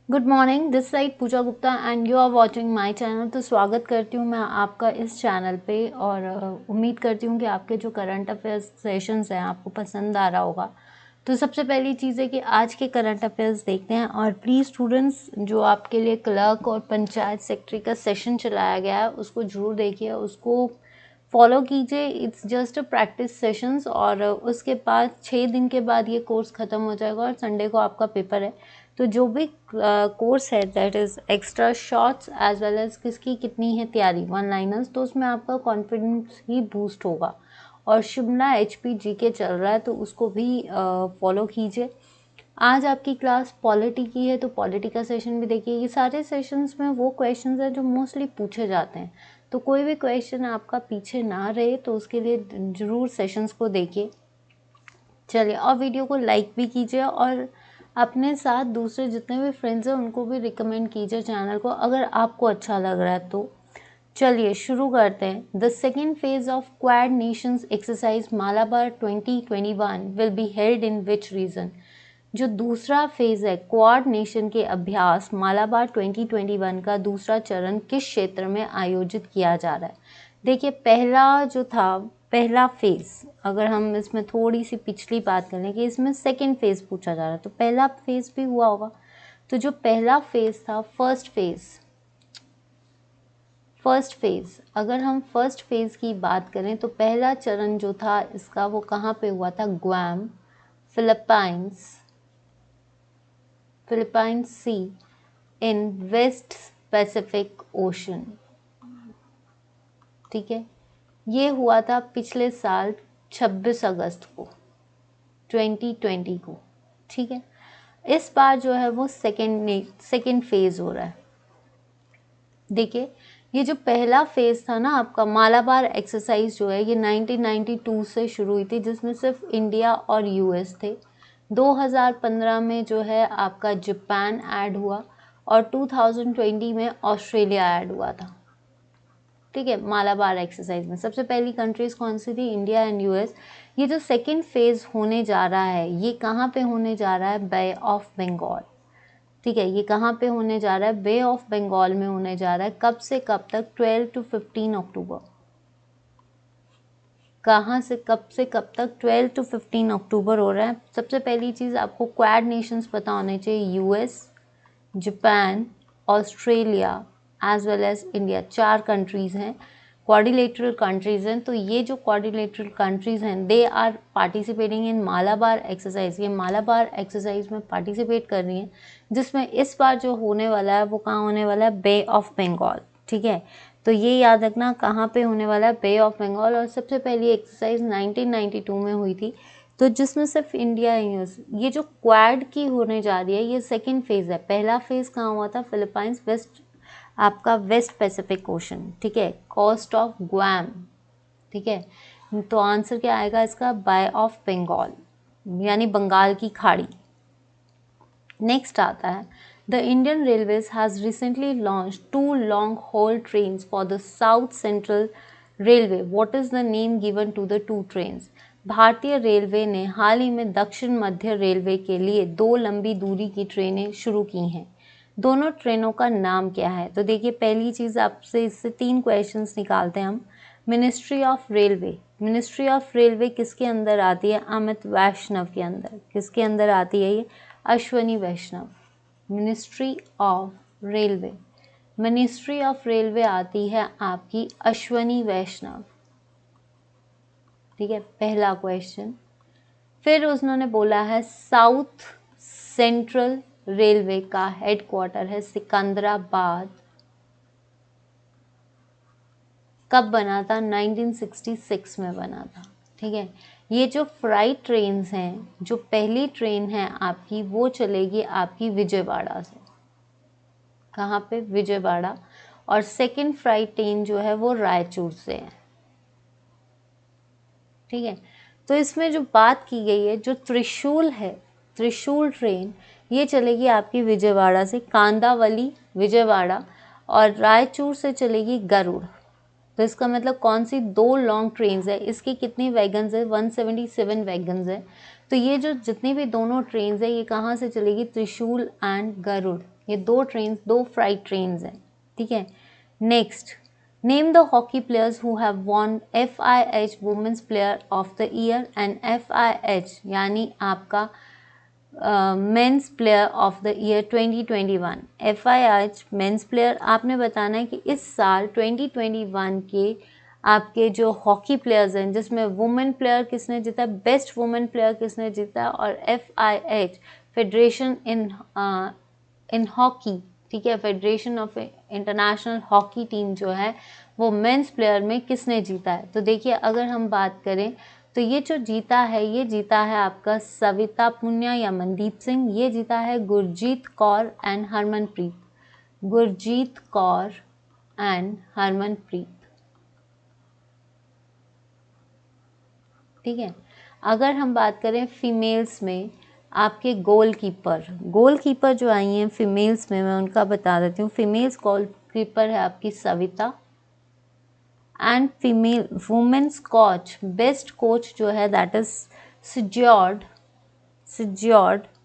Good morning, this side Pooja Gupta and you are watching my channel. तो स्वागत करती हूँ मैं आपका इस चैनल पे और उम्मीद करती हूँ कि आपके जो करंट अफेयर्स सेशंस हैं आपको पसंद आ रहा होगा। तो सबसे पहली चीज़ है कि आज के करंट अफेयर्स देखते हैं और प्लीज़ स्टूडेंट्स, जो आपके लिए क्लर्क और पंचायत सेक्रेटरी का सेशन चलाया गया है उसको ज़रूर देखिए, उसको फॉलो कीजिए। It's just a practice sessions और उसके बाद 6 दिन के बाद ये कोर्स ख़त्म हो जाएगा और संडे को आपका पेपर है। तो जो भी कोर्स है that is extra shorts as well as किसकी कितनी है तैयारी वन लाइनर्स, तो उसमें आपका कॉन्फिडेंस ही बूस्ट होगा। और शिमला एचपी के चल रहा है तो उसको भी फॉलो कीजिए। आज आपकी क्लास पॉलिटी की है तो पॉलिटी का सेशन भी देखिए। ये सारे सेशंस में वो क्वेश्चंस हैं जो मोस्टली पूछे जाते हैं, तो कोई भी क्वेश्चन आपका पीछे ना रहे तो उसके लिए ज़रूर सेशंस को देखिए। चलिए, और वीडियो को लाइक भी कीजिए और अपने साथ दूसरे जितने भी फ्रेंड्स हैं उनको भी रिकमेंड कीजिए चैनल को, अगर आपको अच्छा लग रहा है तो। चलिए शुरू करते हैं। The second phase of quad Nations exercise Malabar 2021 will be held in which region. जो दूसरा फेज है क्वाड नेशन के अभ्यास मालाबार 2021 का दूसरा चरण किस क्षेत्र में आयोजित किया जा रहा है। देखिए, पहला जो था, पहला फेज, अगर हम इसमें थोड़ी सी पिछली बात करें कि इसमें सेकेंड फेज पूछा जा रहा है तो पहला फेज भी हुआ होगा। तो जो पहला फेज था, फर्स्ट फेज, अगर हम फर्स्ट फेज की बात करें तो पहला चरण जो था इसका वो कहाँ पे हुआ था? ग्वाम, फिलिपाइंस सी इन वेस्ट पैसिफिक ओशन। ठीक है, ये हुआ था पिछले साल 26 अगस्त को 2020 को। ठीक है, इस बार जो है वो सेकेंड फेज हो रहा है। देखिए, ये जो पहला फेज था ना आपका मालाबार एक्सरसाइज जो है ये 1992 से शुरू हुई थी, जिसमें सिर्फ इंडिया और यूएस थे। 2015 में जो है आपका जापान ऐड हुआ और 2020 में ऑस्ट्रेलिया ऐड हुआ था। ठीक है, मालाबार एक्सरसाइज में सबसे पहली कंट्रीज कौन सी थी? India and US. ये जो सेकेंड फेज होने जा रहा है ये कहाँ पे होने जा रहा है? बे ऑफ बंगाल। ठीक है, ये कहाँ पे होने जा रहा है? बे ऑफ बंगाल में होने जा रहा है। कब से कब तक? 12 to 15 अक्टूबर। कहाँ से कब तक? 12 to 15 अक्टूबर हो रहा है। सबसे पहली चीज़ आपको क्वाड नेशंस पता होने चाहिए, US, Japan, Australia as well as India, 4 countries हैं, क्वाड्रिलेटरल कंट्रीज़ हैं। तो ये जो क्वाड्रिलेटरल कंट्रीज़ हैं they are participating in Malabar exercise. ये मालाबार एक्सरसाइज में पार्टिसिपेट कर रही हैं, जिसमें इस बार जो होने वाला है वो कहाँ होने वाला है? बे ऑफ बंगाल। ठीक है, तो ये याद रखना कहाँ पे होने वाला है? बे ऑफ बंगाल। और सबसे पहली एक्सरसाइज 1992 में हुई थी, तो जिसमें सिर्फ इंडिया ही है। ये जो क्वाड की होने जा रही है ये सेकेंड फेज है। पहला फेज कहाँ हुआ था? Philippines, west Pacific Ocean. ठीक है, कोस्ट ऑफ ग्वाम। ठीक है, तो आंसर क्या आएगा इसका? बाय ऑफ बंगाल, यानी बंगाल की खाड़ी। नेक्स्ट आता है, the Indian railways has recently launch 2 long haul trains for the South Central Railway. What is the name given to the 2 trains? भारतीय रेलवे ने हाल ही में दक्षिण मध्य रेलवे के लिए 2 लंबी दूरी की ट्रेनें शुरू की हैं। दोनों ट्रेनों का नाम क्या है? तो देखिए, पहली चीज़ आपसे इससे 3 क्वेश्चंस निकालते हैं हम। Ministry of railway, ministry of railway किसके अंदर आती है? अमित वैष्णव के अंदर। किसके अंदर आती है ये? Ashwini Vaishnaw. Ministry of railway, ministry of railway आती है आपकी अश्वनी वैष्णव। ठीक है, पहला क्वेश्चन। फिर उन्होंने बोला है साउथ सेंट्रल रेलवे का हेडक्वार्टर है सिकंदराबाद। कब बना था? 1966 में बना था। ठीक है, ये जो फ्राइट ट्रेन्स हैं, जो पहली ट्रेन है आपकी वो चलेगी आपकी विजयवाड़ा से। कहाँ पे? विजयवाड़ा। और सेकंड फ्राइट ट्रेन जो है वो रायचूर से है। ठीक है, तो इसमें जो बात की गई है, जो त्रिशूल है, त्रिशूल ट्रेन ये चलेगी आपकी विजयवाड़ा से, कांदावली विजयवाड़ा, और रायचूर से चलेगी गरुड़। तो इसका मतलब कौन सी 2 लॉन्ग ट्रेन्स है, इसकी कितनी वैगन्स है? 177 वैगन्स है। तो ये जो जितनी भी दोनों ट्रेन्स है ये कहाँ से चलेगी? त्रिशूल एंड गरुड़। ये 2 फ्राइट ट्रेन्स हैं, ठीक है। Next, name the hockey players who have won FIH women's player of the year and FIH यानी आपका men's player of the year 2021। FIH men's player, आपने बताना है कि इस साल 2021 के आपके जो हॉकी प्लेयर्स हैं जिसमें वुमेन प्लेयर किसने जीता, बेस्ट वुमेन प्लेयर किसने जीता, और FIH फेडरेशन इन हॉकी, ठीक है, federation of international hockey team जो है वो मेंस प्लेयर में किसने जीता है। तो देखिए अगर हम बात करें तो ये जो जीता है, ये जीता है आपका सविता पुनिया या मनदीप सिंह, ये जीता है गुरजीत कौर एंड हरमनप्रीत, गुरजीत कौर एंड हरमनप्रीत, ठीक है। अगर हम बात करें फीमेल्स में, आपके गोलकीपर जो आई हैं फीमेल्स में, मैं उनका बता देती हूँ। फीमेल्स गोलकीपर है आपकी Savita, and female women's coach, best coach जो है that is Sjoerd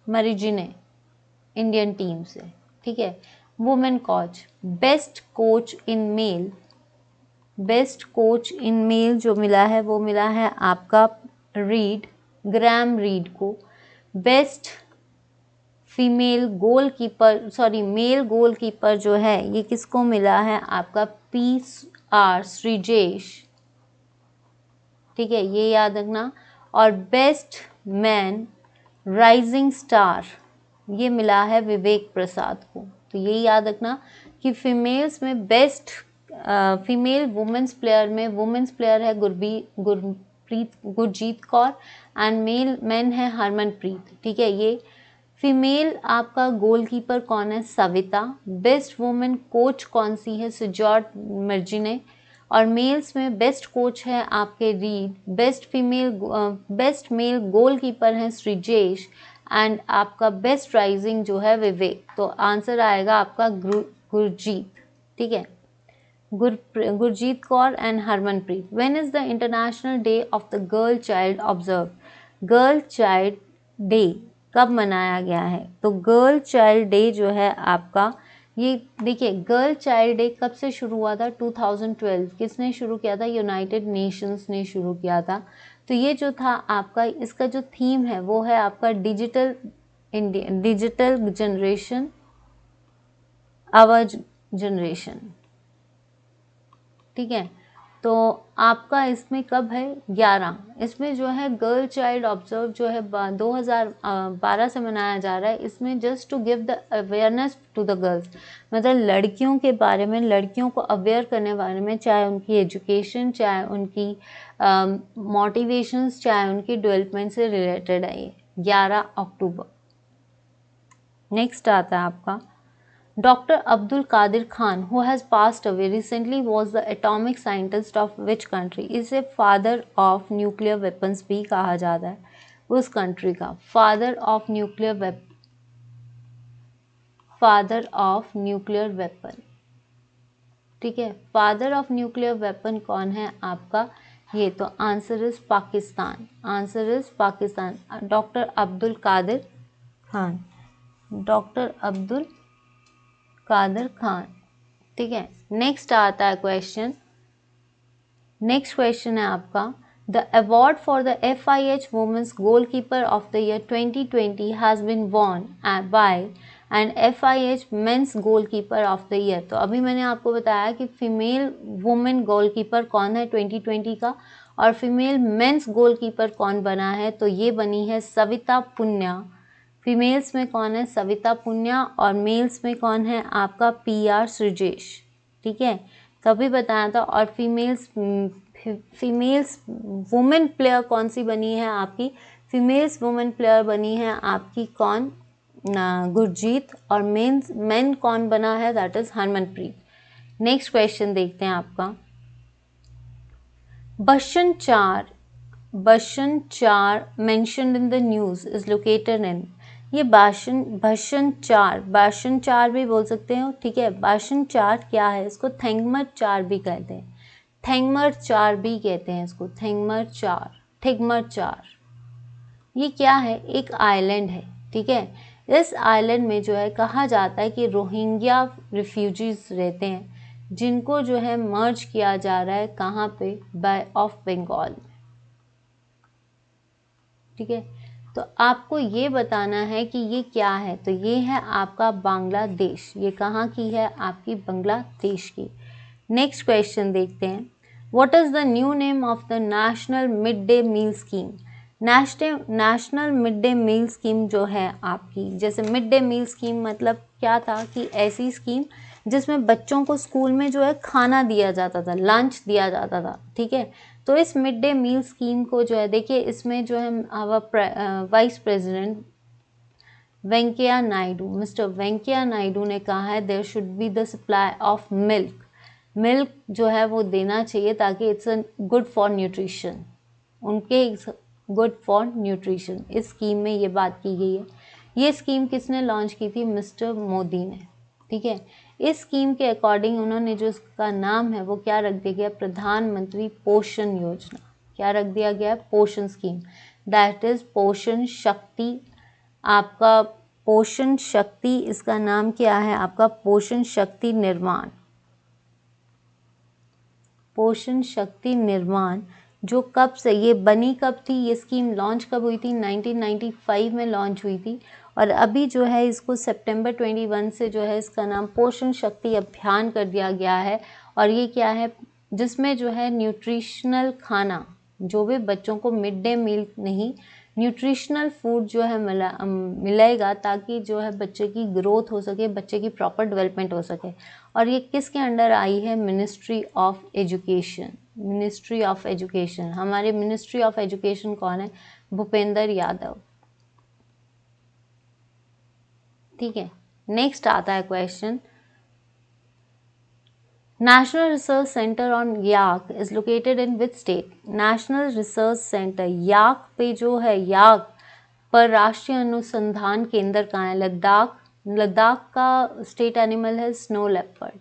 Marijne, Indian team से, ठीक है। Women coach, best coach in male जो मिला है वो मिला है आपका ग्रैम रीड को। बेस्ट मेल गोलकीपर जो है ये किसको मिला है, आपका PR श्रीजेश, ठीक है, ये याद रखना। और बेस्ट मैन राइजिंग स्टार ये मिला है विवेक प्रसाद को। तो ये याद रखना कि फीमेल्स में बेस्ट फीमेल वुमेन्स प्लेयर है गुरजीत कौर, एंड मेन है हरमनप्रीत, ठीक है। ये फीमेल आपका गोलकीपर कौन है, सविता। बेस्ट वुमेन कोच कौन सी है, सिजॉर्ड मर्जिने। और मेल्स में बेस्ट कोच है आपके रीड, बेस्ट मेल गोलकीपर है श्रीजेश, एंड आपका बेस्ट राइजिंग जो है विवेक। तो आंसर आएगा आपका गुरजीत, ठीक है, Gurjeet Kaur and Harmanpreet. When is the international day of the girl child observe, girl child day कब मनाया गया है। तो गर्ल चाइल्ड डे जो है आपका, ये देखिए गर्ल चाइल्ड डे कब से शुरू हुआ था, 2012। किसने शुरू किया था, यूनाइटेड नेशंस ने शुरू किया था। तो ये जो था आपका, इसका जो थीम है वो है आपका डिजिटल जनरेशन, आवर जनरेशन, ठीक है। तो आपका इसमें कब है, 11, इसमें जो है गर्ल चाइल्ड ऑब्जर्व जो है 2012 से मनाया जा रहा है। इसमें just to give the awareness to the girls, मतलब लड़कियों के बारे में, लड़कियों को अवेयर करने बारे में, चाहे उनकी एजुकेशन, चाहे उनकी मोटिवेशंस, चाहे उनकी डेवलपमेंट से रिलेटेड है ये 11 अक्टूबर। नेक्स्ट आता है आपका Dr. Abdul Qadir Khan, who has passed away recently, was the atomic scientist of which country? इसे father of nuclear weapons भी कहा जाता है उस कंट्री का। father of nuclear weapon, ठीक है। father of nuclear weapon कौन है आपका, ये तो answer is Pakistan, doctor Abdul Qadir Khan, ठीक है। नेक्स्ट आता है क्वेश्चन, नेक्स्ट क्वेश्चन है आपका the award for the FIH women's goalkeeper of the year 2020 has been won by and FIH men's goalkeeper of the year. तो अभी मैंने आपको बताया कि फीमेल वुमेन गोलकीपर कौन है 2020 का, और फीमेल मेंस गोलकीपर कौन बना है, तो ये बनी है सविता पुनिया। फीमेल्स में कौन है, सविता पुनिया, और मेल्स में कौन है आपका PR श्रीजेश, ठीक है, तभी बताया था। और फीमेल्स वुमेन प्लेयर कौन सी बनी है आपकी, फीमेल्स वुमेन प्लेयर बनी है आपकी कौन, गुरजीत, और मेन कौन बना है, that is Harmanpreet. Next question देखते हैं आपका, Bashan Char mentioned in the news is located in, ये भाषण चार भी बोल सकते हो, ठीक है। भाषण चार क्या है, इसको थेंगमर चार भी कहते हैं, इसको थेंगमर चार। ये क्या है, एक आइलैंड है, ठीक है। इस आइलैंड में जो है कहा जाता है कि रोहिंग्या रिफ्यूजीज रहते हैं, जिनको जो है मर्ज किया जा रहा है कहाँ पे, बाय ऑफ बंगाल। ठीक है, तो आपको ये बताना है कि ये क्या है। तो ये है आपका बांग्लादेश। ये कहाँ की है, आपकी बांग्लादेश की। नेक्स्ट क्वेश्चन देखते हैं। What is the new name of the national mid day meal scheme. National mid day meal scheme जो है आपकी, जैसे मिड डे मील स्कीम मतलब क्या था कि ऐसी स्कीम जिसमें बच्चों को स्कूल में जो है खाना दिया जाता था, लंच दिया जाता था। ठीक है, तो इस मिड डे मील स्कीम को जो है देखिए, इसमें जो है vice president Venkaiah Naidu, mister Venkaiah Naidu ने कहा है there should be the supply of milk. Milk जो है वो देना चाहिए ताकि इट्स गुड फॉर न्यूट्रिशन, उनके गुड फॉर न्यूट्रिशन। इस स्कीम में ये बात की गई है। ये स्कीम किसने लॉन्च की थी, मिस्टर मोदी ने। ठीक है, इस स्कीम के अकॉर्डिंग उन्होंने जो इसका नाम है वो क्या रख दिया गया, प्रधानमंत्री पोषण योजना। क्या रख दिया गया, पोषण स्कीम, दैट इज पोषण शक्ति। आपका पोषण शक्ति, इसका नाम क्या है आपका, पोषण शक्ति निर्माण। पोषण शक्ति निर्माण जो कब से ये बनी, कब थी ये स्कीम, लॉन्च कब हुई थी, 1995 में लॉन्च हुई थी। और अभी जो है इसको सितंबर 21 से जो है इसका नाम पोषण शक्ति अभियान कर दिया गया है। और ये क्या है, जिसमें जो है न्यूट्रिशनल खाना, जो भी बच्चों को मिड डे मील नहीं, न्यूट्रिशनल फूड जो है मिलेगा ताकि जो है बच्चे की ग्रोथ हो सके, बच्चे की प्रॉपर डेवलपमेंट हो सके। और ये किसके अंडर आई है, ministry of education. Ministry of education, हमारे मिनिस्ट्री ऑफ एजुकेशन कौन है, भूपेंद्र यादव। ठीक है, नेक्स्ट आता है question, national research centre on yak is located in which state. National research centre yak पे जो है, याक पर राष्ट्रीय अनुसंधान केंद्र कहाँ है, लद्दाख। लद्दाख का स्टेट एनिमल है स्नो लेपर्ड।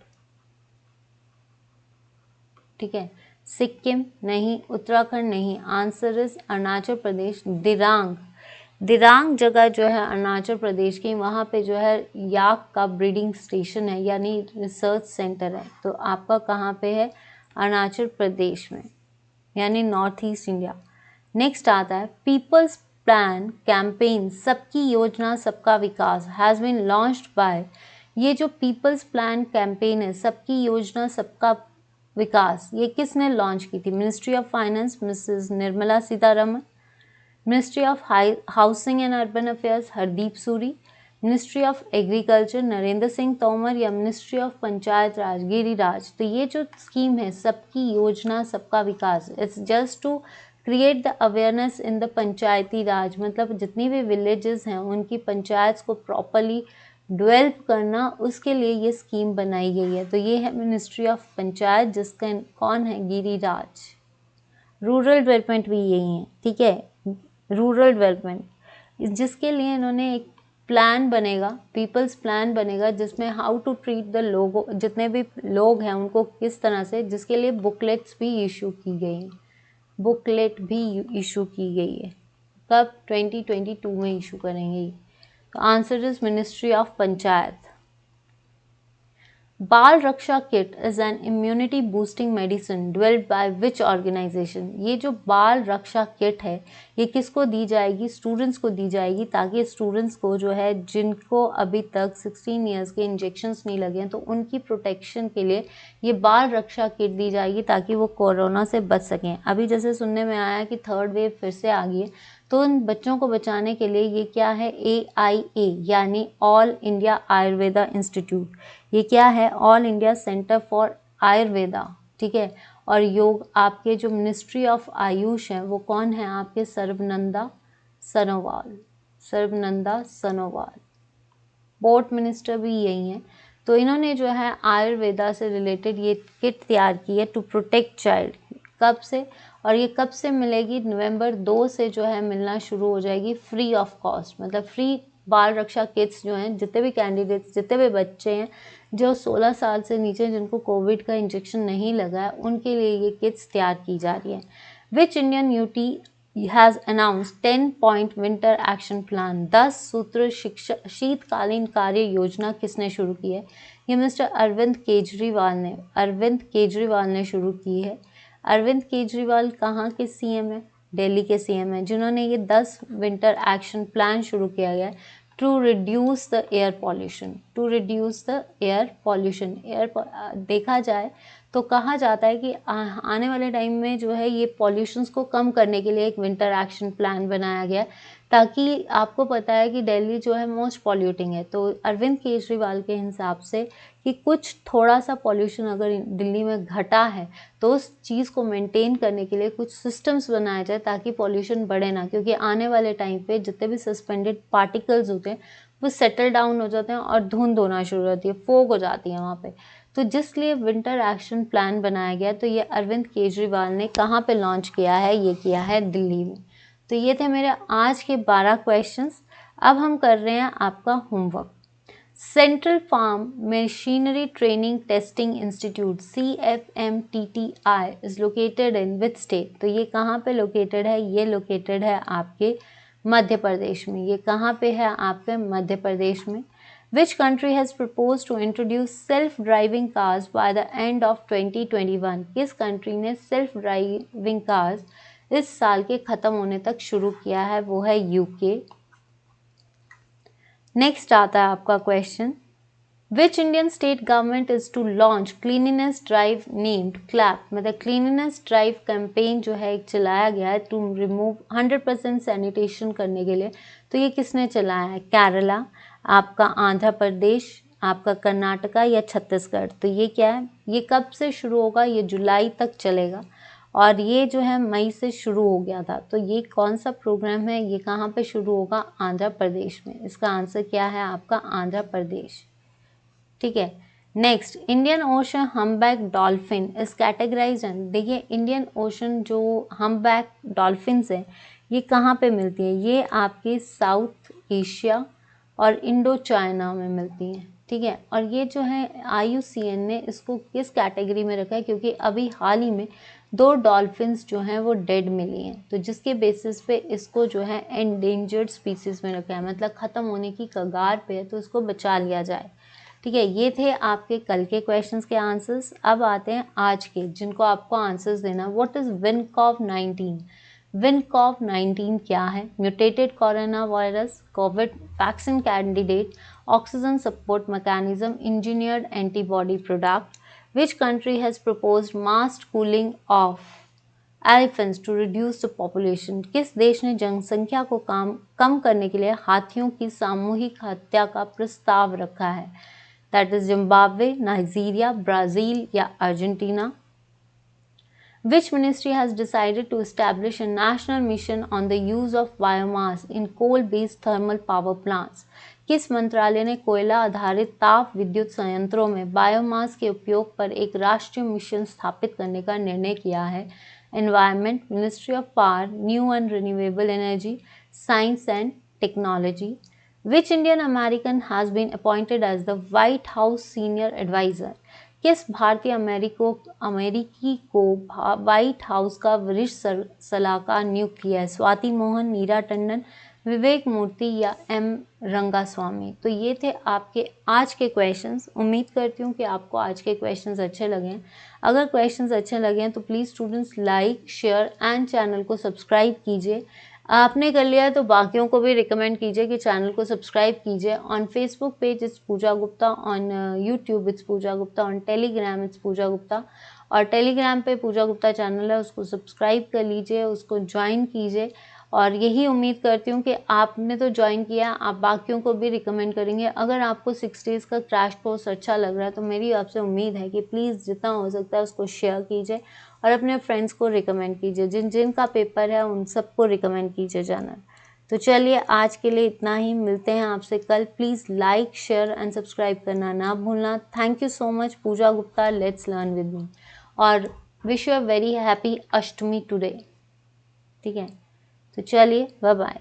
ठीक है, सिक्किम नहीं, उत्तराखंड नहीं, आंसर इज अरुणाचल प्रदेश, दिरांग। दिरांग जगह जो है अरुणाचल प्रदेश की, वहाँ पे जो है याक का ब्रीडिंग स्टेशन है, यानी रिसर्च सेंटर है। तो आपका कहाँ पे है, अरुणाचल प्रदेश में, यानी नॉर्थ ईस्ट इंडिया। नेक्स्ट आता है, पीपल्स प्लान कैंपेन सबकी योजना सबका विकास हैज़ बीन लॉन्च्ड बाय। ये जो पीपल्स प्लान कैंपेन है, सबकी योजना सबका विकास, ये किसने लॉन्च की थी, ministry of finance, Mrs Nirmala Sitharaman. Ministry of housing and urban affairs, Hardeep Suri. Ministry of agriculture, Narendra Singh Tomar. या मिनिस्ट्री ऑफ पंचायत राज, गिरिराज। तो ये जो स्कीम है Sabki Yojana Sabka Vikas, it's just to create the awareness in the Panchayati Raj, मतलब जितनी भी विलेजेस हैं उनकी पंचायत को प्रॉपरली डेवलप करना, उसके लिए ये स्कीम बनाई गई है। तो ये है मिनिस्ट्री ऑफ पंचायत, जिसका कौन है, गिरिराज। रूरल डेवलपमेंट भी यही है। ठीक है, रूरल डेवलपमेंट, जिसके लिए इन्होंने एक प्लान बनेगा, पीपल्स प्लान बनेगा, जिसमें हाउ टू ट्रीट द लोगों, जितने भी लोग हैं उनको किस तरह से, जिसके लिए बुकलेट्स भी इशू की गई हैं। बुकलेट भी इशू की गई है, कब, 2022 में इशू करेंगे। तो answer is ministry of panchayat. Bal Raksha kit is an immunity boosting medicine developed by which organisation. ये जो बाल रक्षा किट है ये किसको दी जाएगी, स्टूडेंट्स को दी जाएगी, ताकि स्टूडेंट्स को जो है जिनको अभी तक 16 ईयर्स के इंजेक्शंस नहीं लगे हैं तो उनकी प्रोटेक्शन के लिए ये बाल रक्षा किट दी जाएगी, ताकि वो कोरोना से बच सकें। अभी जैसे सुनने में आया कि थर्ड वेव फिर से आ गई है, तो उन बच्चों को बचाने के लिए ये क्या है, AIA यानी ऑल इंडिया आयुर्वेदा इंस्टीट्यूट। ये क्या है, all India centre for Ayurveda. ठीक है, और योग आपके जो मिनिस्ट्री ऑफ आयुष है वो कौन है, आपके सर्बानंद सोनोवाल। सर्बानंद सोनोवाल, पोर्ट मिनिस्टर भी यही है। तो इन्होंने जो है आयुर्वेदा से रिलेटेड ये किट तैयार की है टू प्रोटेक्ट चाइल्ड। कब से, और ये कब से मिलेगी, नवंबर 2 से जो है मिलना शुरू हो जाएगी, फ्री ऑफ कॉस्ट। मतलब फ्री बाल रक्षा किट्स जो हैं, जितने भी कैंडिडेट्स, जितने भी बच्चे हैं जो 16 साल से नीचे जिनको कोविड का इंजेक्शन नहीं लगा है, उनके लिए ये किट्स तैयार की जा रही है। Which Indian UT has announced 10-point winter action plan। 10 सूत्र शिक्षा शीतकालीन कार्य योजना किसने शुरू की है? ये मिस्टर अरविंद केजरीवाल ने शुरू की है। अरविंद केजरीवाल कहाँ के सीएम है? दिल्ली के सीएम है, जिन्होंने ये 10 विंटर एक्शन प्लान शुरू किया गया to reduce the air pollution. देखा जाए तो कहा जाता है कि आने वाले टाइम में जो है ये पॉल्यूशंस को कम करने के लिए एक विंटर एक्शन प्लान बनाया गया, ताकि आपको पता है कि दिल्ली जो है मोस्ट पॉल्यूटिंग है। तो अरविंद केजरीवाल के हिसाब से कि कुछ थोड़ा सा पॉल्यूशन अगर दिल्ली में घटा है तो उस चीज़ को मेंटेन करने के लिए कुछ सिस्टम्स बनाए जाए ताकि पॉल्यूशन बढ़े ना, क्योंकि आने वाले टाइम पे जितने भी सस्पेंडेड पार्टिकल्स होते हैं वो सेटल डाउन हो जाते हैं और धुंध होना शुरू होती है, फोग हो जाती है वहाँ पे। तो जिसलिए विंटर एक्शन प्लान बनाया गया, तो ये अरविंद केजरीवाल ने कहाँ पे लॉन्च किया है? ये किया है दिल्ली में। तो ये थे मेरे आज के 12 क्वेश्चंस। अब हम कर रहे हैं आपका homework. Central farm machinery training testing institute CFMTTI is located in which state? तो ये कहाँ पे लोकेटेड है? ये लोकेटेड है आपके मध्य प्रदेश में। ये कहाँ पे है? आपके मध्य प्रदेश में। Which country has proposed to introduce self-driving cars by the end of 2021? किस कंट्री ने सेल्फ ड्राइविंग कार्स इस साल के खत्म होने तक शुरू किया है? वो है यूके। नेक्स्ट आता है आपका question, Which Indian state government is to launch cleanliness drive named CLAP? मतलब क्लीननेस ड्राइव कैंपेन जो है एक चलाया गया है टू रिमूव 100% सैनिटेशन करने के लिए। तो ये किसने चलाया है? केरला, आपका आंध्र प्रदेश, आपका कर्नाटका या छत्तीसगढ़। तो ये क्या है? ये कब से शुरू होगा? ये जुलाई तक चलेगा और ये जो है मई से शुरू हो गया था। तो ये कौन सा प्रोग्राम है? ये कहाँ पे शुरू होगा? आंध्र प्रदेश में। इसका आंसर क्या है आपका? आंध्र प्रदेश। ठीक है। Next, Indian ocean humpback dolphin is categorised in. देखिए, इंडियन ओशन जो हम्बैक डॉल्फिन्स हैं ये कहाँ पे मिलती है? ये आपके साउथ एशिया और इंडो चाइना में मिलती हैं। ठीक है। और ये जो है IUCN ने इसको किस कैटेगरी में रखा है? क्योंकि अभी हाल ही में 2 डॉल्फिन्स जो हैं वो डेड मिली हैं, तो जिसके बेसिस पे इसको जो है एंडेंजर्ड स्पीसीज में रखा है, मतलब ख़त्म होने की कगार पे है, तो इसको बचा लिया जाए। ठीक है। ये थे आपके कल के क्वेश्चंस के आंसर्स। अब आते हैं आज के, जिनको आपको आंसर्स देना। What is विनकॉव-19? विनकॉव-19 क्या है? Mutated corona virus, covid vaccine candidate, oxygen support mechanism, engineered antibody product. Which country has proposed mass culling of elephants to reduce the population? किस देश ने जनसंख्या को कम करने के लिए हाथियों की सामूहिक हत्या का प्रस्ताव रखा है? That is Zimbabwe, Nigeria, Brazil या Argentina. Which ministry has decided to establish a national mission on the use of biomass in coal-based thermal power plants? किस मंत्रालय ने कोयला आधारित ताप विद्युत संयंत्रों में बायोमास के उपयोग पर एक राष्ट्रीय मिशन स्थापित करने का निर्णय किया है? Environment, ministry of power, new and renewable energy, science and technology. Which Indian American has been appointed as the White House senior advisor? किस भारतीय अमेरिकी को व्हाइट हाउस का वरिष्ठ सलाहकार नियुक्त किया है? स्वाति मोहन, नीरा टंडन, विवेक मूर्ति या M रंगास्वामी। तो ये थे आपके आज के क्वेश्चंस। उम्मीद करती हूँ कि आपको आज के क्वेश्चंस अच्छे लगे हैं। अगर क्वेश्चंस अच्छे लगे हैं तो please students like, share and channel को सब्सक्राइब कीजिए। आपने कर लिया है तो बाकियों को भी रिकमेंड कीजिए कि चैनल को सब्सक्राइब कीजिए। On Facebook page it's Pooja Gupta, on YouTube it's Pooja Gupta, on Telegram it's Pooja Gupta. और टेलीग्राम पे पूजा गुप्ता चैनल है, उसको सब्सक्राइब कर लीजिए, उसको ज्वाइन कीजिए। और यही उम्मीद करती हूँ कि आपने तो ज्वाइन किया, आप बाकियों को भी रिकमेंड करेंगे। अगर आपको 6 डेज़ का क्रैश कोर्स अच्छा लग रहा है तो मेरी आपसे उम्मीद है कि प्लीज़ जितना हो सकता है उसको शेयर कीजिए और अपने फ्रेंड्स को रिकमेंड कीजिए। जिन का पेपर है उन सबको रिकमेंड कीजिए चैनल। तो चलिए आज के लिए इतना ही, मिलते हैं आपसे कल। Please like, share and subscribe करना ना भूलना। Thank you so much. Pooja Gupta, let's learn with me. और wish you a very happy Ashtami today. ठीक है, तो चलिए, बाय बाय।